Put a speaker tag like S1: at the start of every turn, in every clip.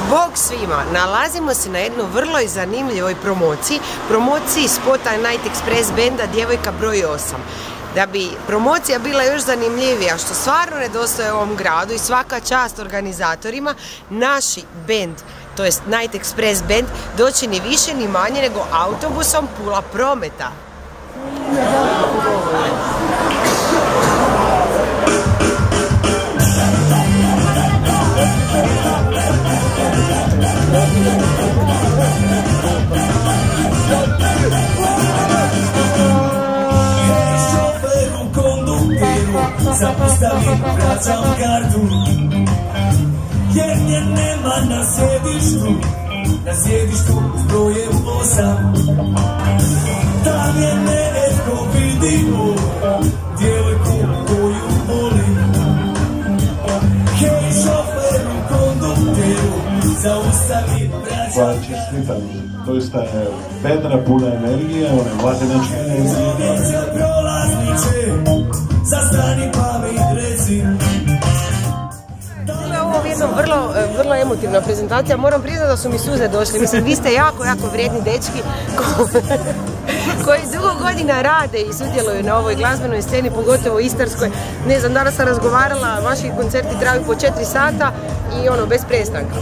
S1: Bog svima, nalazimo se na jednoj vrlo zanimljivoj promociji spota Night Express benda Djevojka broj 8. Da bi promocija bila još zanimljivija, što stvarno nedostaje u ovom gradu i svaka čast organizatorima, naši bend, to jest Night Express band, doći ni više ni manje nego autobusom Pula Prometa.
S2: Zapostavim, vraćam kartu, jer nje nema na sjedištu s brojem 8. Da je netko vidimo, djevojku koju volim. Hej šoferu, kondukteru, zaustavi, vraćam kartu.
S3: Doista je vedra, puna energije, one mladenačke energije.
S2: Zastani pa mi reci.
S1: Ovo je jedna vrlo emotivna prezentacija, moram priznati da su mi suze došle. Mislim, vi ste jako vrijedni dečki koji dugo godina rade i sudjeluju na ovoj glazbenoj sceni, pogotovo istarskoj. Ne znam, danas sam razgovarala, vaši koncerti traju po 4 sata i bez prestanka.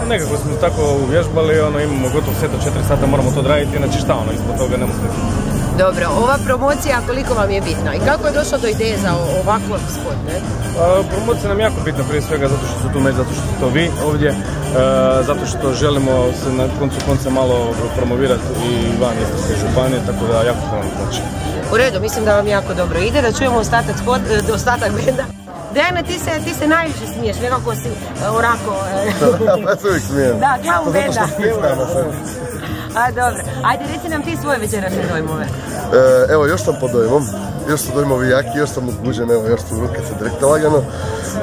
S4: Nekako smo tako uvježbali, imamo gotovo sve do 4 sata, moramo to odraditi, inače šta ispod toga nema smisla.
S1: Dobro, ova promocija koliko vam je bitna i kako je došlo do ideje za ovakav spot, ne?
S4: Promocija nam je jako bitna prije svega zato što su tu zato što ste to vi ovdje, zato što želimo se na koncu konca malo promovirati i van Istarske županije, tako da jako puno znači.
S1: U redu, mislim da vam jako dobro ide, da čujemo ostatak benda. Dejane, ti se najviše smiješ, nekako si onako...
S5: Pa se uvijek smijem.
S1: Da, glavom benda.
S5: Zato što snimamo sad.
S1: A dobro, ajde reci nam ti svoje večerašnje dojmove.
S5: Evo, još sam pod dojmom, još su dojmovi jaki, još sam uzbuđen, evo, još su ruke se direkte lagano.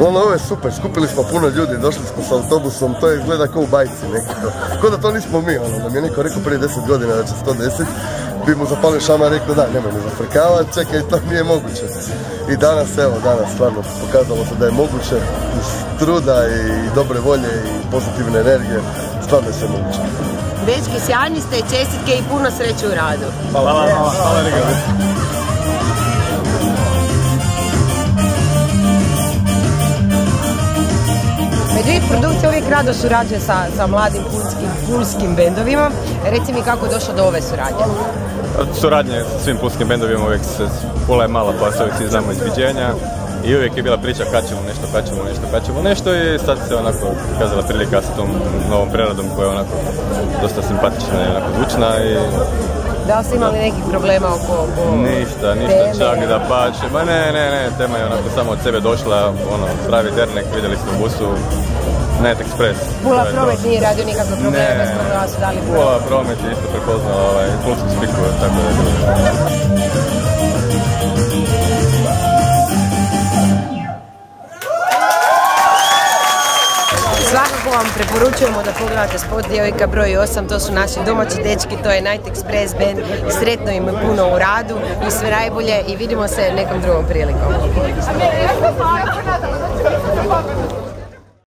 S5: Ovo je super, skupili smo puno ljudi, došli smo s autobusom, to izgleda kao u bajci nekako. Ko da to nismo mi, da mi je neko rekao prije 10 godina da će se to desiti, bi mu zapalio šamar i rekao da, nemoj me zafrkavat, čekaj, to nije moguće. I danas, stvarno pokazalo se da je moguće, uz truda i dobre volje i pozitivne energije, stvarno je sve moguće.
S1: Dečki, sjajni ste, čestitke i puno sreće u radu.
S4: Hvala Riga.
S1: Medved produkcija uvijek rado surađuje sa mladim pulskim bendovima. Reci mi kako je došlo do ove suradnje?
S4: Suradnje s svim pulskim bendovima uvijek se Pula je mala, pa se uvijek svi znamo izviđenja. I uvijek je bila priča kad ćemo nešto i sad se onako pokazala prilika s tom novom preradom koja je onako dosta simpatična i onako zvučna i...
S1: Da li ste imali nekih problema oko
S4: Ništa, čak da pače. Ma ne, tema je onako samo od sebe došla, pravi dernek, vidjeli smo u busu, Night Express.
S1: Pula Promet nije radio nikakve probleme, smo da su dali broj.
S4: Pula Promet je isto prepoznala pulsku spiku, tako da je bilo.
S1: Svakako vam preporučujemo da pogledate spot Djevojka broj 8, to su naši domaći dečki, to je Night Express band, sretno im puno u radu i sve najbolje i vidimo se nekom drugom prilikom.